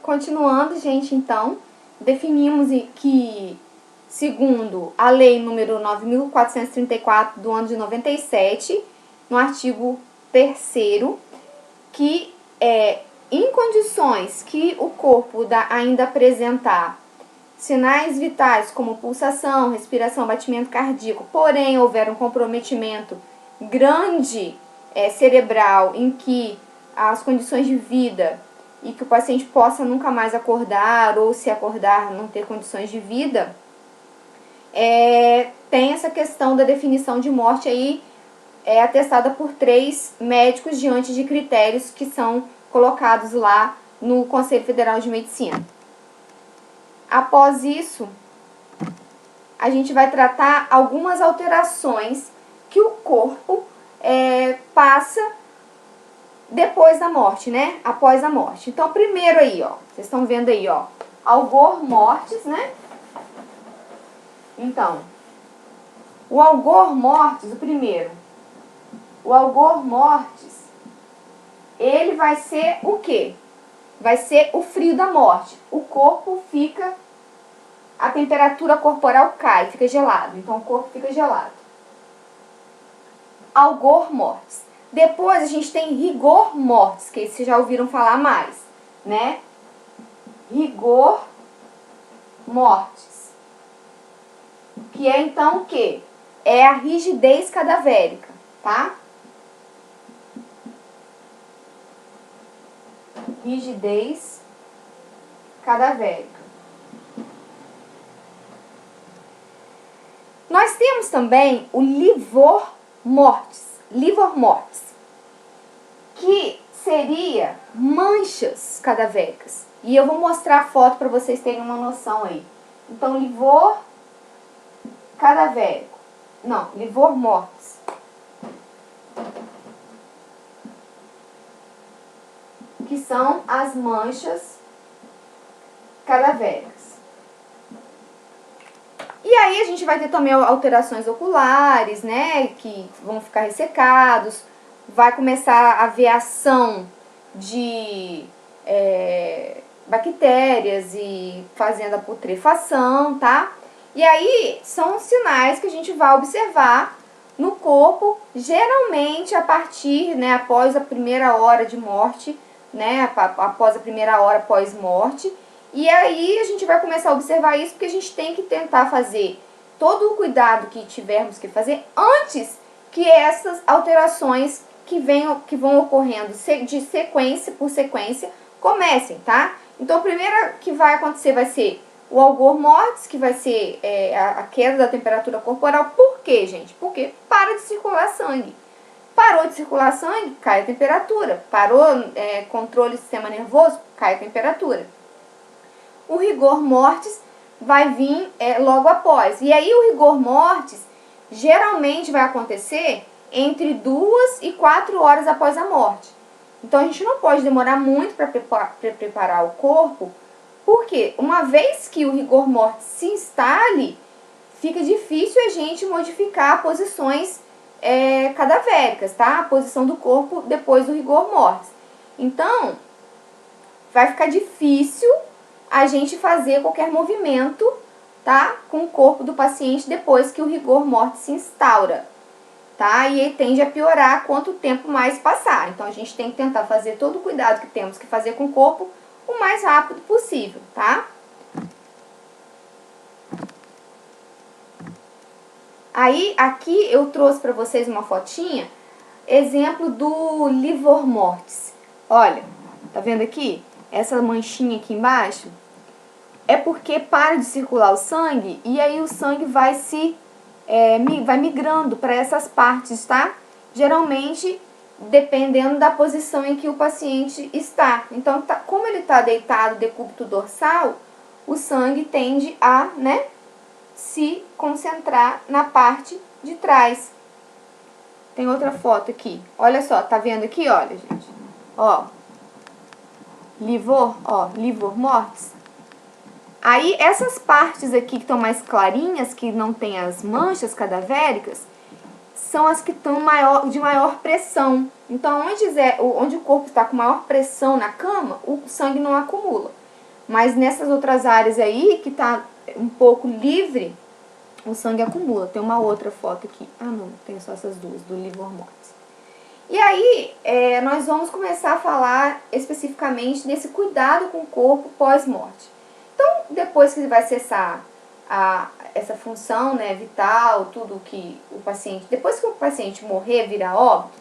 Continuando, gente, então, definimos que, segundo a lei número 9.434 do ano de 97, no artigo 3º, que em condições que o corpo ainda apresentar sinais vitais como pulsação, respiração, batimento cardíaco, porém houver um comprometimento grande cerebral em que as condições de vida e que o paciente possa nunca mais acordar ou se acordar não ter condições de vida, tem essa questão da definição de morte aí atestada por 3 médicos diante de critérios que são colocados lá no Conselho Federal de Medicina. Após isso, a gente vai tratar algumas alterações que o corpo passa depois da morte, né? Após a morte. Então, primeiro aí, ó, vocês estão vendo aí, ó, algor mortis, né? Então, o algor mortis, o primeiro, o algor mortis, ele vai ser o quê? Vai ser o frio da morte. O corpo fica, a temperatura corporal cai, fica gelado. Então, o corpo fica gelado. Algor mortis. Depois, a gente tem rigor mortis, que vocês já ouviram falar mais, né? Rigor mortis. Que é, então, o quê? É a rigidez cadavérica, tá? Rigidez cadavérica. Nós temos também o livor mortis, que seria manchas cadavéricas. E eu vou mostrar a foto para vocês terem uma noção aí. Então, livor cadavérico. Não, livor mortis. Que são as manchas cadavéricas. E aí a gente vai ter também alterações oculares, né, que vão ficar ressecados, vai começar a haver ação de bactérias e fazendo a putrefação, tá? E aí são sinais que a gente vai observar no corpo, geralmente a partir, né, após a primeira hora de morte, né, após a primeira hora pós-morte. E aí a gente vai começar a observar isso porque a gente tem que tentar fazer todo o cuidado que tivermos que fazer antes que essas alterações que vão ocorrendo de sequência por sequência comecem, tá? Então, a primeira que vai acontecer vai ser o algor mortis, que vai ser a queda da temperatura corporal. Por quê, gente? Porque para de circular sangue. Parou de circular sangue, cai a temperatura. Parou controle do sistema nervoso, cai a temperatura. O rigor mortis vai vir logo após. E aí o rigor mortis geralmente vai acontecer entre 2 e 4 horas após a morte. Então a gente não pode demorar muito para preparar o corpo, porque uma vez que o rigor mortis se instale, fica difícil a gente modificar posições cadavéricas, tá? A posição do corpo depois do rigor mortis. Então, vai ficar difícil a gente fazer qualquer movimento, tá? Com o corpo do paciente depois que o rigor mortis se instaura, tá? E ele tende a piorar quanto tempo mais passar. Então, a gente tem que tentar fazer todo o cuidado que temos que fazer com o corpo o mais rápido possível, tá? Aí, aqui eu trouxe para vocês uma fotinha, exemplo do livor mortis. Olha, tá vendo aqui? Essa manchinha aqui embaixo é porque para de circular o sangue e aí o sangue vai vai migrando para essas partes, tá? Geralmente, dependendo da posição em que o paciente está. Então, como ele está deitado decúbito dorsal, o sangue tende a, né, se concentrar na parte de trás. Tem outra foto aqui. Olha só, tá vendo aqui? Olha, gente. Ó. Livor mortis. Aí, essas partes aqui que estão mais clarinhas, que não tem as manchas cadavéricas, são as que estão de maior pressão. Então, onde o corpo está com maior pressão na cama, o sangue não acumula. Mas nessas outras áreas aí, que tá um pouco livre, o sangue acumula. Tem uma outra foto aqui. Ah, não, tem só essas duas, do livor mortis. E aí, nós vamos começar a falar especificamente desse cuidado com o corpo pós-morte. Então, depois que vai cessar essa função, né, vital, tudo que o paciente... Depois que o paciente morrer, virar óbito,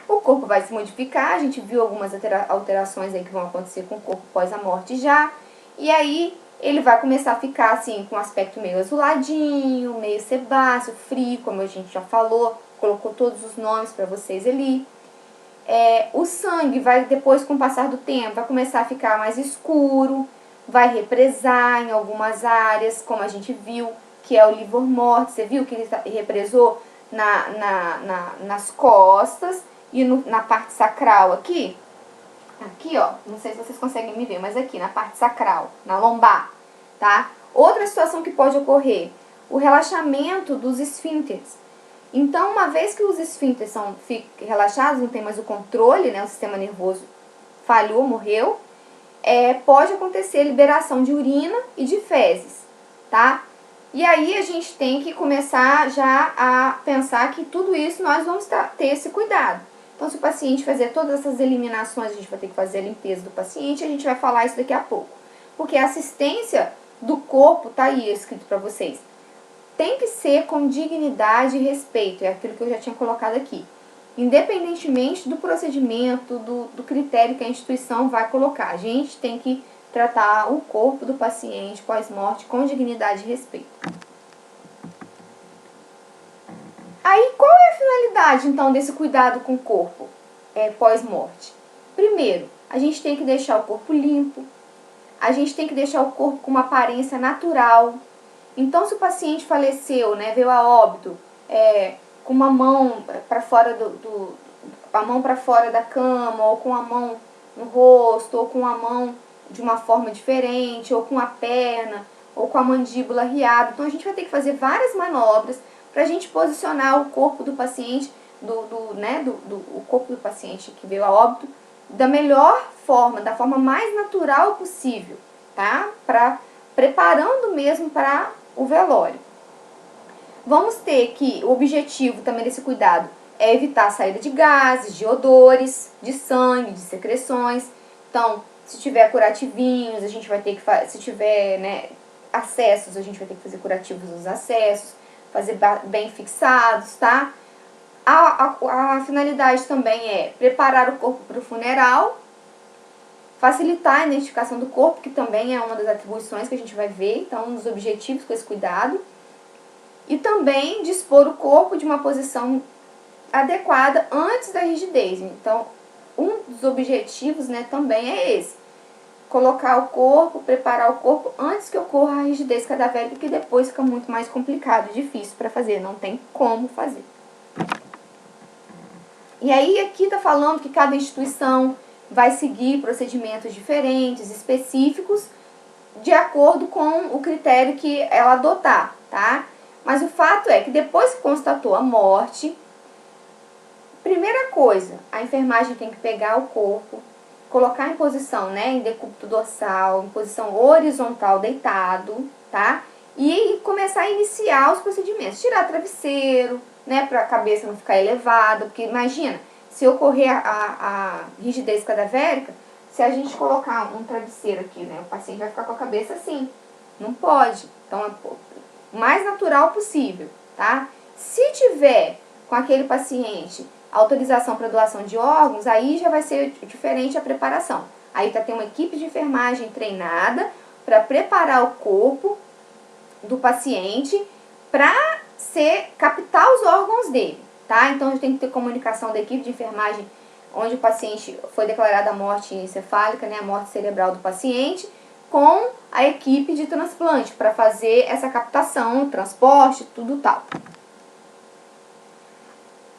o corpo vai se modificar. A gente viu algumas alterações aí que vão acontecer com o corpo pós a morte já. E aí, ele vai começar a ficar assim, com um aspecto meio azuladinho, meio sebáceo, frio, como a gente já falou, colocou todos os nomes para vocês ali. O sangue vai, depois, com o passar do tempo, vai começar a ficar mais escuro, vai represar em algumas áreas, como a gente viu, que é o livor mortis. Você viu que ele represou nas costas e na parte sacral aqui? Aqui, ó, não sei se vocês conseguem me ver, mas aqui na parte sacral, na lombar, tá? Outra situação que pode ocorrer, o relaxamento dos esfínteres. Então, uma vez que os esfínteres ficam relaxados, não tem mais o controle, né? O sistema nervoso falhou, morreu, pode acontecer liberação de urina e de fezes, tá? E aí a gente tem que começar já a pensar que tudo isso nós vamos ter esse cuidado. Então, se o paciente fazer todas essas eliminações, a gente vai ter que fazer a limpeza do paciente, a gente vai falar isso daqui a pouco. Porque a assistência do corpo, tá aí escrito para vocês, tem que ser com dignidade e respeito, é aquilo que eu já tinha colocado aqui. Independentemente do procedimento, do critério que a instituição vai colocar, a gente tem que tratar o corpo do paciente pós-morte com dignidade e respeito. Aí, qual é a finalidade, então, desse cuidado com o corpo pós-morte? Primeiro, a gente tem que deixar o corpo limpo, a gente tem que deixar o corpo com uma aparência natural. Então, se o paciente faleceu, né, veio a óbito, com uma mão para fora a mão para fora da cama, ou com a mão no rosto, ou com a mão de uma forma diferente, ou com a perna, ou com a mandíbula arriada. Então, a gente vai ter que fazer várias manobras para a gente posicionar o corpo do paciente, o corpo do paciente que veio a óbito, da melhor forma, da forma mais natural possível, tá? Preparando mesmo para o velório. Vamos ter que, o objetivo também desse cuidado é evitar a saída de gases, de odores, de sangue, de secreções. Então, se tiver curativinhos, a gente vai ter que fazer, se tiver, né, acessos, a gente vai ter que fazer curativos nos acessos, fazer bem fixados, tá? A finalidade também é preparar o corpo para o funeral, facilitar a identificação do corpo, que também é uma das atribuições que a gente vai ver, então um dos objetivos com esse cuidado, e também dispor o corpo de uma posição adequada antes da rigidez. Então, um dos objetivos, né, também é esse, colocar o corpo, preparar o corpo antes que ocorra a rigidez cadavérica, que depois fica muito mais complicado, difícil para fazer, não tem como fazer. E aí aqui está falando que cada instituição vai seguir procedimentos diferentes, específicos, de acordo com o critério que ela adotar, tá? Mas o fato é que depois que constatou a morte, primeira coisa, a enfermagem tem que pegar o corpo, colocar em posição, né, em decúbito dorsal, em posição horizontal, deitado, tá? E começar a iniciar os procedimentos, tirar travesseiro, né, para a cabeça não ficar elevada, porque imagina, se ocorrer a rigidez cadavérica, se a gente colocar um travesseiro aqui, né, o paciente vai ficar com a cabeça assim, não pode. Então, é o mais natural possível, tá? Se tiver com aquele paciente autorização para doação de órgãos, aí já vai ser diferente a preparação. Aí tem uma equipe de enfermagem treinada para preparar o corpo do paciente para captar os órgãos dele, tá? Então, a gente tem que ter comunicação da equipe de enfermagem onde o paciente foi declarada a morte encefálica, né, a morte cerebral do paciente, com a equipe de transplante para fazer essa captação, transporte, tudo tal.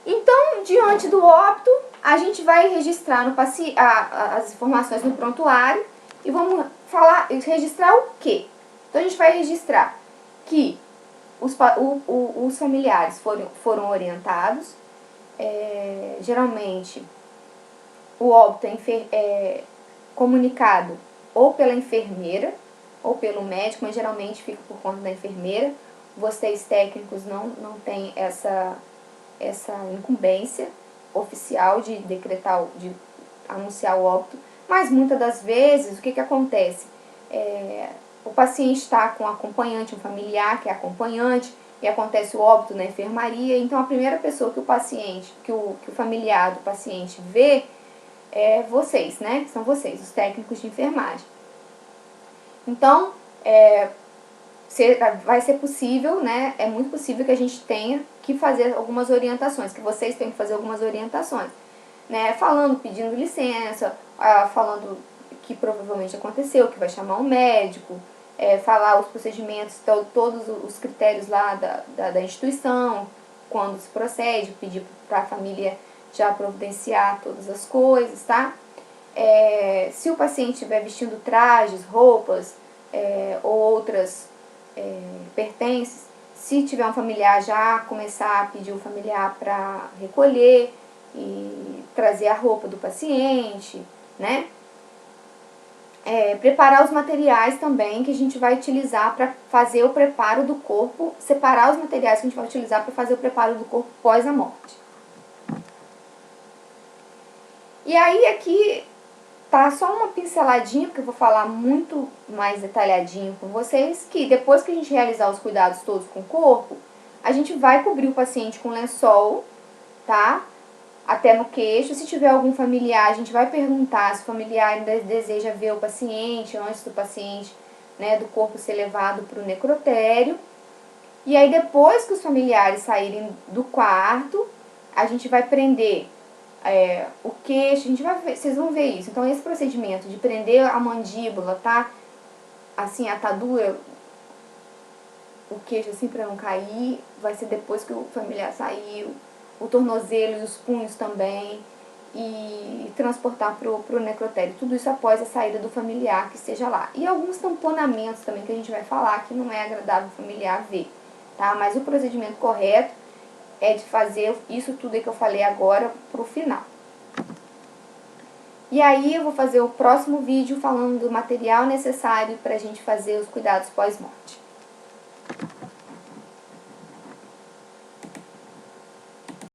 Então, diante do óbito, a gente vai registrar no as informações no prontuário e vamos registrar o quê? Então, a gente vai registrar que os familiares foram orientados, geralmente o óbito é comunicado ou pela enfermeira ou pelo médico, mas geralmente fica por conta da enfermeira. Vocês técnicos não têm essa incumbência oficial de decretar, de anunciar o óbito, mas muitas das vezes o que acontece? O paciente está com um acompanhante, um familiar que é acompanhante, e acontece o óbito na enfermaria, então a primeira pessoa que o paciente, que o familiar do paciente vê é vocês, né? São vocês, os técnicos de enfermagem. Então, vai ser possível, né? É muito possível que a gente tenha que fazer algumas orientações, que vocês tenham que fazer algumas orientações, né? Falando, pedindo licença, falando que provavelmente aconteceu, que vai chamar um médico, falar os procedimentos, todos os critérios lá da instituição, quando se procede, pedir para a família já providenciar todas as coisas, tá? Se o paciente estiver vestindo trajes, roupas ou outras pertences, se tiver um familiar, já começar a pedir o familiar para recolher e trazer a roupa do paciente, né? Preparar os materiais também que a gente vai utilizar para fazer o preparo do corpo, separar os materiais que a gente vai utilizar para fazer o preparo do corpo pós a morte. E aí aqui tá só uma pinceladinha, porque eu vou falar muito mais detalhadinho com vocês, que depois que a gente realizar os cuidados todos com o corpo, a gente vai cobrir o paciente com lençol, tá? Até no queixo. Se tiver algum familiar, a gente vai perguntar se o familiar ainda deseja ver o paciente antes do paciente, né, do corpo ser levado para o necrotério. E aí depois que os familiares saírem do quarto, a gente vai prender o queixo, a gente vai ver, vocês vão ver isso. Então esse procedimento de prender a mandíbula, tá? Assim, a atadura, o queixo assim para não cair, vai ser depois que o familiar saiu. O tornozelo e os punhos também, e transportar pro necrotério. Tudo isso após a saída do familiar que esteja lá. E alguns tamponamentos também que a gente vai falar que não é agradável o familiar ver, tá? Mas o procedimento correto é de fazer isso tudo aí que eu falei agora pro final. E aí eu vou fazer o próximo vídeo falando do material necessário pra gente fazer os cuidados pós-morte.